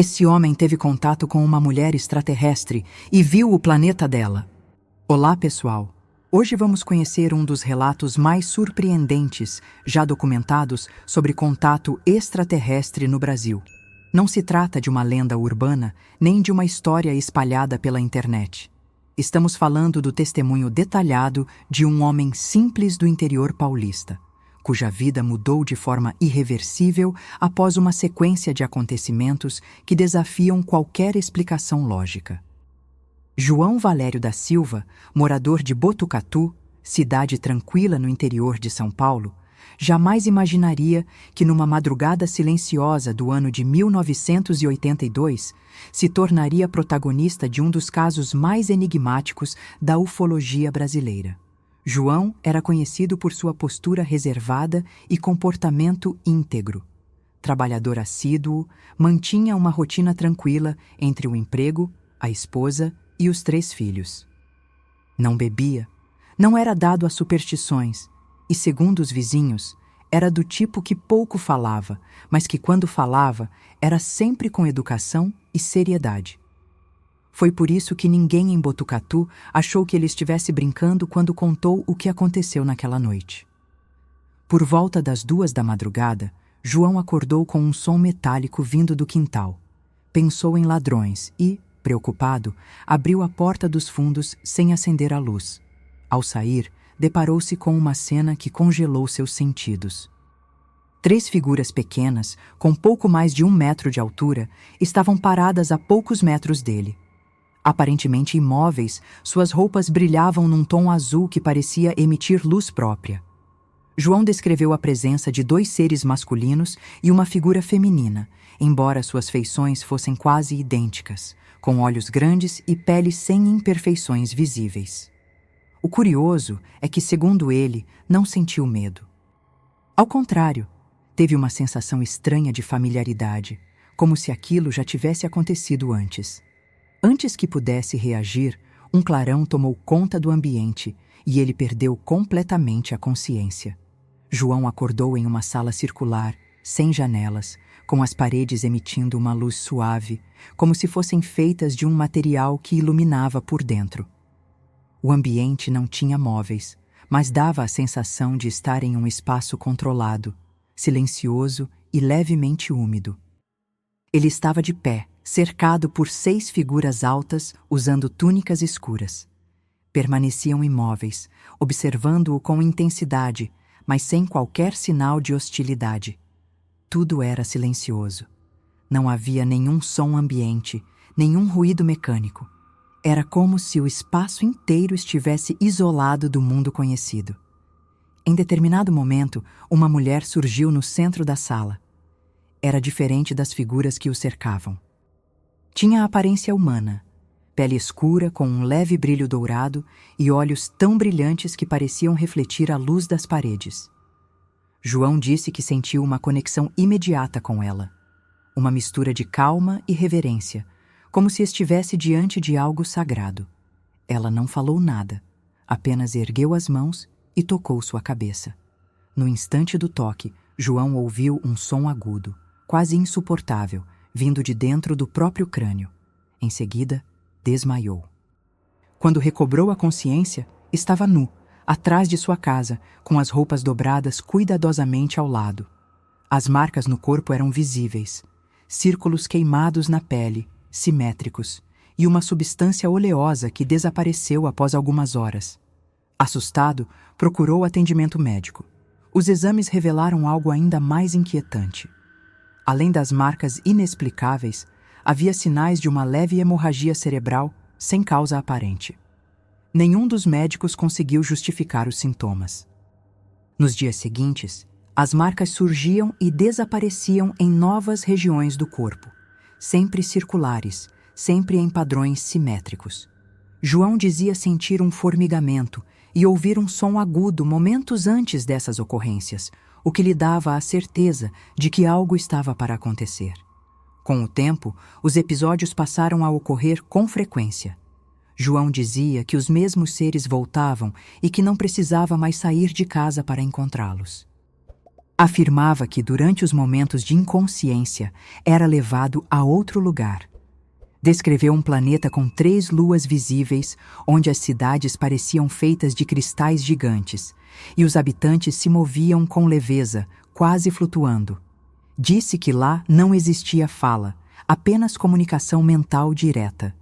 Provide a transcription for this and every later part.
Esse homem teve contato com uma mulher extraterrestre e viu o planeta dela. Olá, pessoal! Hoje vamos conhecer um dos relatos mais surpreendentes já documentados sobre contato extraterrestre no Brasil. Não se trata de uma lenda urbana, nem de uma história espalhada pela internet. Estamos falando do testemunho detalhado de um homem simples do interior paulista, cuja vida mudou de forma irreversível após uma sequência de acontecimentos que desafiam qualquer explicação lógica. João Valério da Silva, morador de Botucatu, cidade tranquila no interior de São Paulo, jamais imaginaria que numa madrugada silenciosa do ano de 1982 se tornaria protagonista de um dos casos mais enigmáticos da ufologia brasileira. João era conhecido por sua postura reservada e comportamento íntegro. Trabalhador assíduo, mantinha uma rotina tranquila entre o emprego, a esposa e os 3 filhos. Não bebia, não era dado a superstições e, segundo os vizinhos, era do tipo que pouco falava, mas que quando falava era sempre com educação e seriedade. Foi por isso que ninguém em Botucatu achou que ele estivesse brincando quando contou o que aconteceu naquela noite. Por volta das 2 da madrugada, João acordou com um som metálico vindo do quintal. Pensou em ladrões e, preocupado, abriu a porta dos fundos sem acender a luz. Ao sair, deparou-se com uma cena que congelou seus sentidos. 3 figuras pequenas, com pouco mais de 1 metro de altura, estavam paradas a poucos metros dele. Aparentemente imóveis, suas roupas brilhavam num tom azul que parecia emitir luz própria. João descreveu a presença de 2 seres masculinos e uma figura feminina, embora suas feições fossem quase idênticas, com olhos grandes e pele sem imperfeições visíveis. O curioso é que, segundo ele, não sentiu medo. Ao contrário, teve uma sensação estranha de familiaridade, como se aquilo já tivesse acontecido antes. Antes que pudesse reagir, um clarão tomou conta do ambiente e ele perdeu completamente a consciência. João acordou em uma sala circular, sem janelas, com as paredes emitindo uma luz suave, como se fossem feitas de um material que iluminava por dentro. O ambiente não tinha móveis, mas dava a sensação de estar em um espaço controlado, silencioso e levemente úmido. Ele estava de pé, cercado por 6 figuras altas usando túnicas escuras. Permaneciam imóveis, observando-o com intensidade, mas sem qualquer sinal de hostilidade. Tudo era silencioso. Não havia nenhum som ambiente, nenhum ruído mecânico. Era como se o espaço inteiro estivesse isolado do mundo conhecido. Em determinado momento, uma mulher surgiu no centro da sala. Era diferente das figuras que o cercavam. Tinha a aparência humana, pele escura com um leve brilho dourado e olhos tão brilhantes que pareciam refletir a luz das paredes. João disse que sentiu uma conexão imediata com ela, uma mistura de calma e reverência, como se estivesse diante de algo sagrado. Ela não falou nada, apenas ergueu as mãos e tocou sua cabeça. No instante do toque, João ouviu um som agudo, quase insuportável, vindo de dentro do próprio crânio. Em seguida, desmaiou. Quando recobrou a consciência, estava nu, atrás de sua casa, com as roupas dobradas cuidadosamente ao lado. As marcas no corpo eram visíveis, círculos queimados na pele, simétricos, e uma substância oleosa que desapareceu após algumas horas. Assustado, procurou atendimento médico. Os exames revelaram algo ainda mais inquietante. Além das marcas inexplicáveis, havia sinais de uma leve hemorragia cerebral sem causa aparente. Nenhum dos médicos conseguiu justificar os sintomas. Nos dias seguintes, as marcas surgiam e desapareciam em novas regiões do corpo, sempre circulares, sempre em padrões simétricos. João dizia sentir um formigamento e ouvir um som agudo momentos antes dessas ocorrências, o que lhe dava a certeza de que algo estava para acontecer. Com o tempo, os episódios passaram a ocorrer com frequência. João dizia que os mesmos seres voltavam e que não precisava mais sair de casa para encontrá-los. Afirmava que, durante os momentos de inconsciência, era levado a outro lugar. Descreveu um planeta com 3 luas visíveis, onde as cidades pareciam feitas de cristais gigantes, e os habitantes se moviam com leveza, quase flutuando. Disse que lá não existia fala, apenas comunicação mental direta.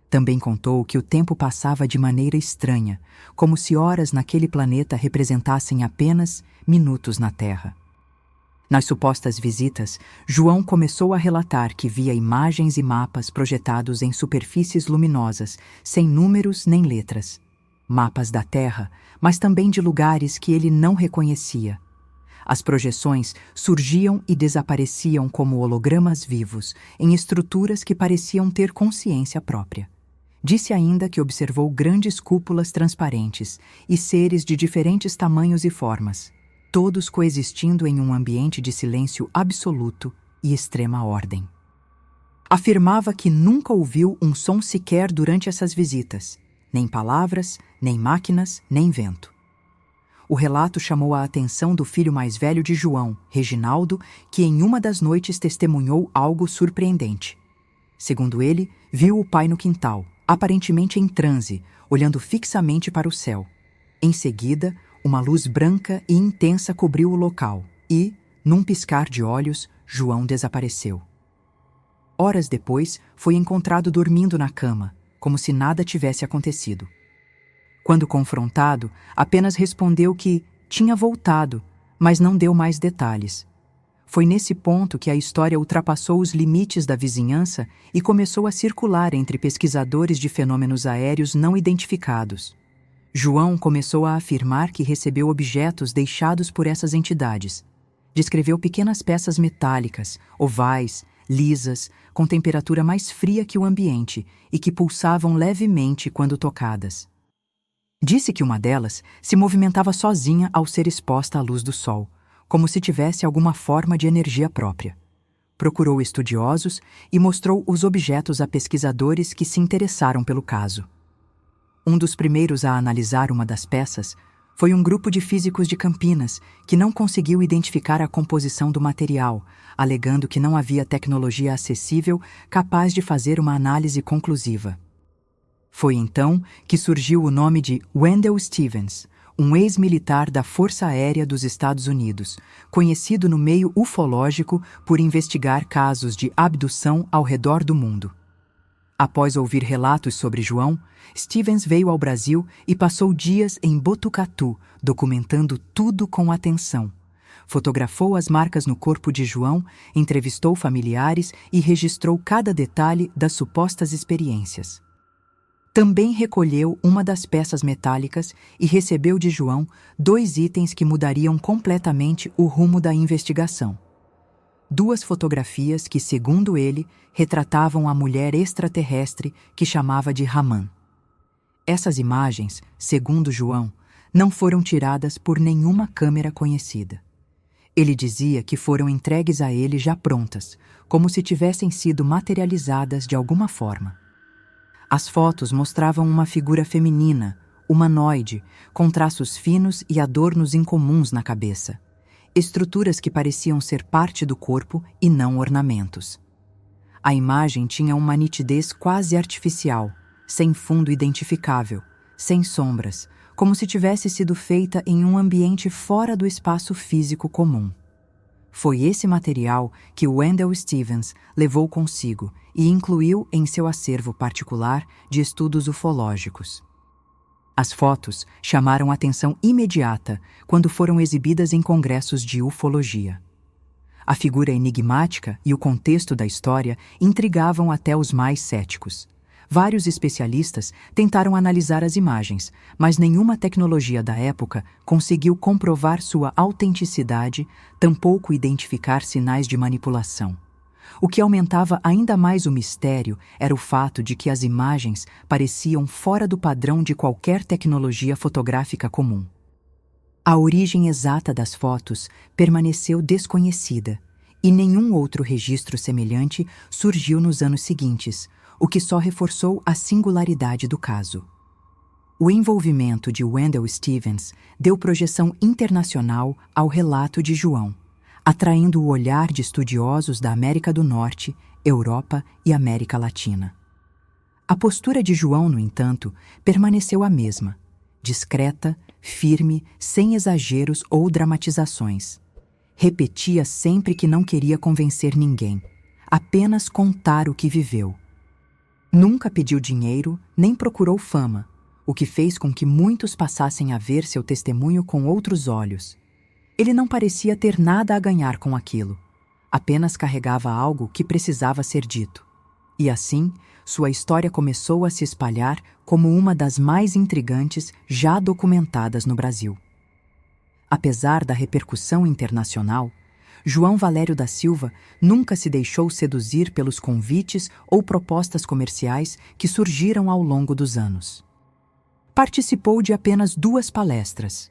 Também contou que o tempo passava de maneira estranha, como se horas naquele planeta representassem apenas minutos na Terra. Nas supostas visitas, João começou a relatar que via imagens e mapas projetados em superfícies luminosas, sem números nem letras. Mapas da Terra, mas também de lugares que ele não reconhecia. As projeções surgiam e desapareciam como hologramas vivos, em estruturas que pareciam ter consciência própria. Disse ainda que observou grandes cúpulas transparentes e seres de diferentes tamanhos e formas, todos coexistindo em um ambiente de silêncio absoluto e extrema ordem. Afirmava que nunca ouviu um som sequer durante essas visitas, nem palavras, nem máquinas, nem vento. O relato chamou a atenção do filho mais velho de João, Reginaldo, que em uma das noites testemunhou algo surpreendente. Segundo ele, viu o pai no quintal, aparentemente em transe, olhando fixamente para o céu. Em seguida, uma luz branca e intensa cobriu o local e, num piscar de olhos, João desapareceu. Horas depois, foi encontrado dormindo na cama, como se nada tivesse acontecido. Quando confrontado, apenas respondeu que tinha voltado, mas não deu mais detalhes. Foi nesse ponto que a história ultrapassou os limites da vizinhança e começou a circular entre pesquisadores de fenômenos aéreos não identificados. João começou a afirmar que recebeu objetos deixados por essas entidades. Descreveu pequenas peças metálicas, ovais, lisas, com temperatura mais fria que o ambiente e que pulsavam levemente quando tocadas. Disse que uma delas se movimentava sozinha ao ser exposta à luz do sol, como se tivesse alguma forma de energia própria. Procurou estudiosos e mostrou os objetos a pesquisadores que se interessaram pelo caso. Um dos primeiros a analisar uma das peças foi um grupo de físicos de Campinas que não conseguiu identificar a composição do material, alegando que não havia tecnologia acessível capaz de fazer uma análise conclusiva. Foi então que surgiu o nome de Wendell Stevens, um ex-militar da Força Aérea dos Estados Unidos, conhecido no meio ufológico por investigar casos de abdução ao redor do mundo. Após ouvir relatos sobre João, Stevens veio ao Brasil e passou dias em Botucatu, documentando tudo com atenção. Fotografou as marcas no corpo de João, entrevistou familiares e registrou cada detalhe das supostas experiências. Também recolheu uma das peças metálicas e recebeu de João 2 itens que mudariam completamente o rumo da investigação. 2 fotografias que, segundo ele, retratavam a mulher extraterrestre que chamava de Raman. Essas imagens, segundo João, não foram tiradas por nenhuma câmera conhecida. Ele dizia que foram entregues a ele já prontas, como se tivessem sido materializadas de alguma forma. As fotos mostravam uma figura feminina, humanoide, com traços finos e adornos incomuns na cabeça. Estruturas que pareciam ser parte do corpo e não ornamentos. A imagem tinha uma nitidez quase artificial, sem fundo identificável, sem sombras, como se tivesse sido feita em um ambiente fora do espaço físico comum. Foi esse material que Wendell Stevens levou consigo e incluiu em seu acervo particular de estudos ufológicos. As fotos chamaram atenção imediata quando foram exibidas em congressos de ufologia. A figura enigmática e o contexto da história intrigavam até os mais céticos. Vários especialistas tentaram analisar as imagens, mas nenhuma tecnologia da época conseguiu comprovar sua autenticidade, tampouco identificar sinais de manipulação. O que aumentava ainda mais o mistério era o fato de que as imagens pareciam fora do padrão de qualquer tecnologia fotográfica comum. A origem exata das fotos permaneceu desconhecida, e nenhum outro registro semelhante surgiu nos anos seguintes, o que só reforçou a singularidade do caso. O envolvimento de Wendell Stevens deu projeção internacional ao relato de João, atraindo o olhar de estudiosos da América do Norte, Europa e América Latina. A postura de João, no entanto, permaneceu a mesma, discreta, firme, sem exageros ou dramatizações. Repetia sempre que não queria convencer ninguém, apenas contar o que viveu. Nunca pediu dinheiro, nem procurou fama, o que fez com que muitos passassem a ver seu testemunho com outros olhos. Ele não parecia ter nada a ganhar com aquilo, apenas carregava algo que precisava ser dito. E assim, sua história começou a se espalhar como uma das mais intrigantes já documentadas no Brasil. Apesar da repercussão internacional, João Valério da Silva nunca se deixou seduzir pelos convites ou propostas comerciais que surgiram ao longo dos anos. Participou de apenas 2 palestras,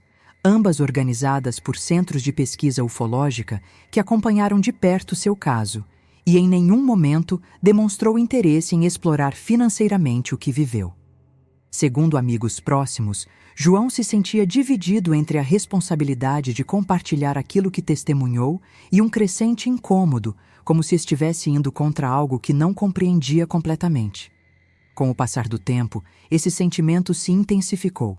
ambas organizadas por centros de pesquisa ufológica que acompanharam de perto seu caso, e em nenhum momento demonstrou interesse em explorar financeiramente o que viveu. Segundo amigos próximos, João se sentia dividido entre a responsabilidade de compartilhar aquilo que testemunhou e um crescente incômodo, como se estivesse indo contra algo que não compreendia completamente. Com o passar do tempo, esse sentimento se intensificou.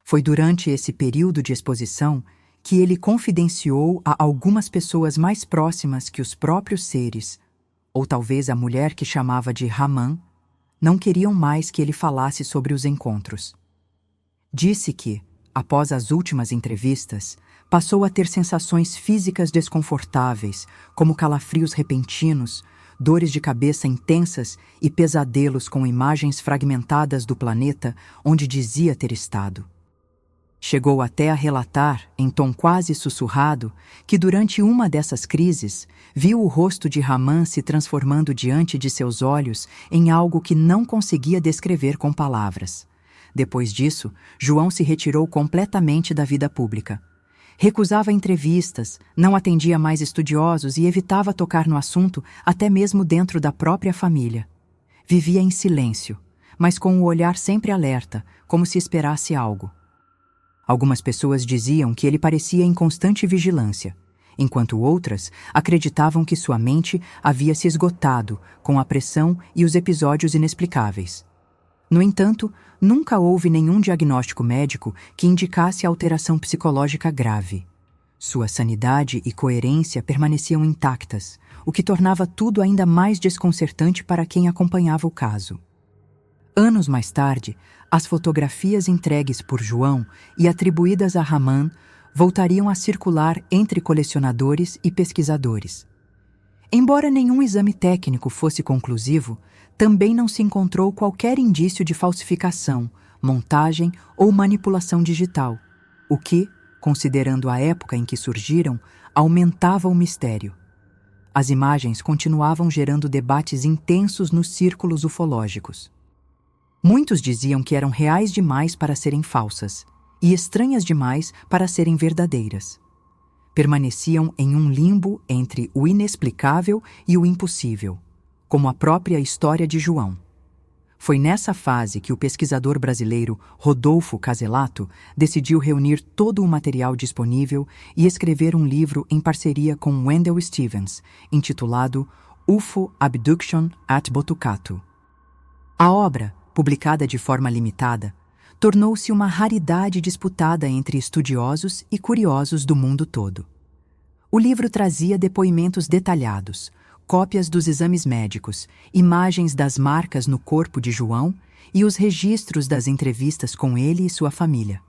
Foi durante esse período de exposição que ele confidenciou a algumas pessoas mais próximas que os próprios seres, ou talvez a mulher que chamava de Ramã, não queriam mais que ele falasse sobre os encontros. Disse que, após as últimas entrevistas, passou a ter sensações físicas desconfortáveis, como calafrios repentinos, dores de cabeça intensas e pesadelos com imagens fragmentadas do planeta onde dizia ter estado. Chegou até a relatar, em tom quase sussurrado, que durante uma dessas crises, viu o rosto de Ramã se transformando diante de seus olhos em algo que não conseguia descrever com palavras. Depois disso, João se retirou completamente da vida pública. Recusava entrevistas, não atendia mais estudiosos e evitava tocar no assunto até mesmo dentro da própria família. Vivia em silêncio, mas com o olhar sempre alerta, como se esperasse algo. Algumas pessoas diziam que ele parecia em constante vigilância, enquanto outras acreditavam que sua mente havia se esgotado com a pressão e os episódios inexplicáveis. No entanto, nunca houve nenhum diagnóstico médico que indicasse alteração psicológica grave. Sua sanidade e coerência permaneciam intactas, o que tornava tudo ainda mais desconcertante para quem acompanhava o caso. Anos mais tarde, as fotografias entregues por João e atribuídas a Ramã voltariam a circular entre colecionadores e pesquisadores. Embora nenhum exame técnico fosse conclusivo, também não se encontrou qualquer indício de falsificação, montagem ou manipulação digital, o que, considerando a época em que surgiram, aumentava o mistério. As imagens continuavam gerando debates intensos nos círculos ufológicos. Muitos diziam que eram reais demais para serem falsas e estranhas demais para serem verdadeiras. Permaneciam em um limbo entre o inexplicável e o impossível, como a própria história de João. Foi nessa fase que o pesquisador brasileiro Rodolfo Caselato decidiu reunir todo o material disponível e escrever um livro em parceria com Wendell Stevens, intitulado UFO Abduction at Botucatu. A obra, publicada de forma limitada, tornou-se uma raridade disputada entre estudiosos e curiosos do mundo todo. O livro trazia depoimentos detalhados, cópias dos exames médicos, imagens das marcas no corpo de João e os registros das entrevistas com ele e sua família.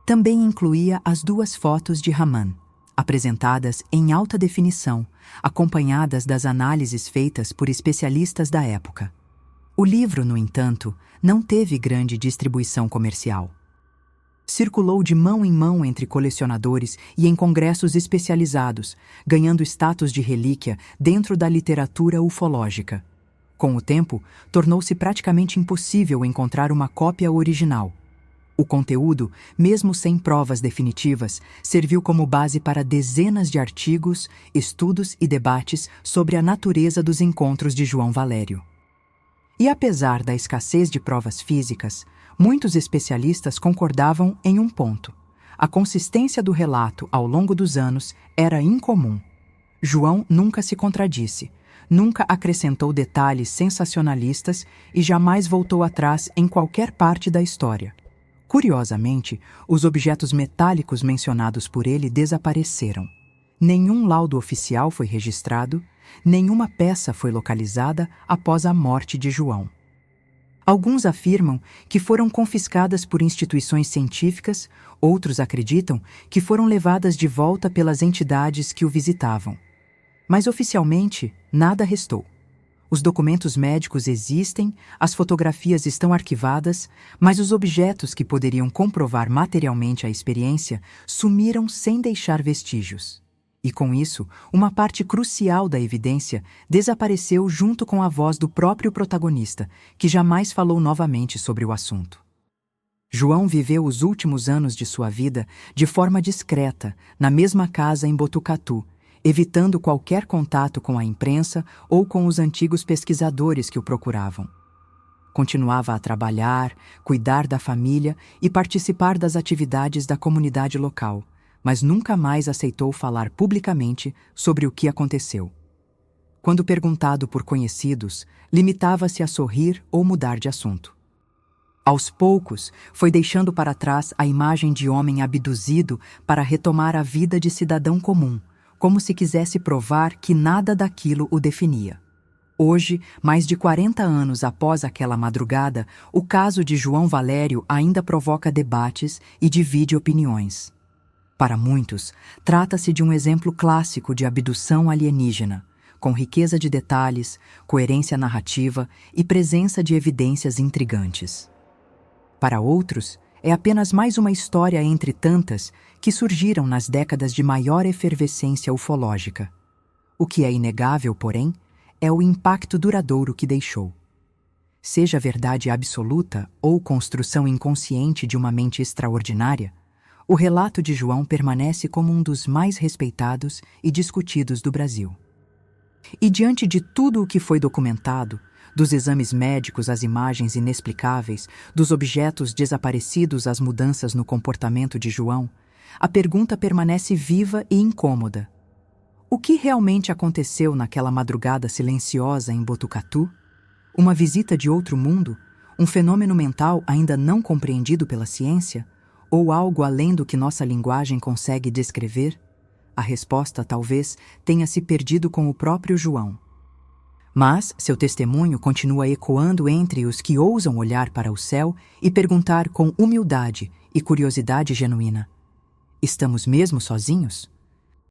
Também incluía as 2 fotos de Ramã, apresentadas em alta definição, acompanhadas das análises feitas por especialistas da época. O livro, no entanto, não teve grande distribuição comercial. Circulou de mão em mão entre colecionadores e em congressos especializados, ganhando status de relíquia dentro da literatura ufológica. Com o tempo, tornou-se praticamente impossível encontrar uma cópia original. O conteúdo, mesmo sem provas definitivas, serviu como base para dezenas de artigos, estudos e debates sobre a natureza dos encontros de João Valério. E apesar da escassez de provas físicas, muitos especialistas concordavam em um ponto. a consistência do relato ao longo dos anos era incomum. João nunca se contradisse, nunca acrescentou detalhes sensacionalistas e jamais voltou atrás em qualquer parte da história. Curiosamente, os objetos metálicos mencionados por ele desapareceram. Nenhum laudo oficial foi registrado, nenhuma peça foi localizada após a morte de João. Alguns afirmam que foram confiscadas por instituições científicas, outros acreditam que foram levadas de volta pelas entidades que o visitavam. Mas oficialmente, nada restou. Os documentos médicos existem, as fotografias estão arquivadas, mas os objetos que poderiam comprovar materialmente a experiência sumiram sem deixar vestígios. E com isso, uma parte crucial da evidência desapareceu junto com a voz do próprio protagonista, que jamais falou novamente sobre o assunto. João viveu os últimos anos de sua vida de forma discreta, na mesma casa em Botucatu, evitando qualquer contato com a imprensa ou com os antigos pesquisadores que o procuravam. Continuava a trabalhar, cuidar da família e participar das atividades da comunidade local, mas nunca mais aceitou falar publicamente sobre o que aconteceu. Quando perguntado por conhecidos, limitava-se a sorrir ou mudar de assunto. Aos poucos, foi deixando para trás a imagem de homem abduzido para retomar a vida de cidadão comum, como se quisesse provar que nada daquilo o definia. Hoje, mais de 40 anos após aquela madrugada, o caso de João Valério ainda provoca debates e divide opiniões. Para muitos, trata-se de um exemplo clássico de abdução alienígena, com riqueza de detalhes, coerência narrativa e presença de evidências intrigantes. Para outros, é apenas mais uma história entre tantas que surgiram nas décadas de maior efervescência ufológica. O que é inegável, porém, é o impacto duradouro que deixou. Seja verdade absoluta ou construção inconsciente de uma mente extraordinária, o relato de João permanece como um dos mais respeitados e discutidos do Brasil. E diante de tudo o que foi documentado, dos exames médicos às imagens inexplicáveis, dos objetos desaparecidos às mudanças no comportamento de João, a pergunta permanece viva e incômoda. O que realmente aconteceu naquela madrugada silenciosa em Botucatu? Uma visita de outro mundo? Um fenômeno mental ainda não compreendido pela ciência? Ou algo além do que nossa linguagem consegue descrever? A resposta talvez tenha se perdido com o próprio João. Mas seu testemunho continua ecoando entre os que ousam olhar para o céu e perguntar com humildade e curiosidade genuína: estamos mesmo sozinhos?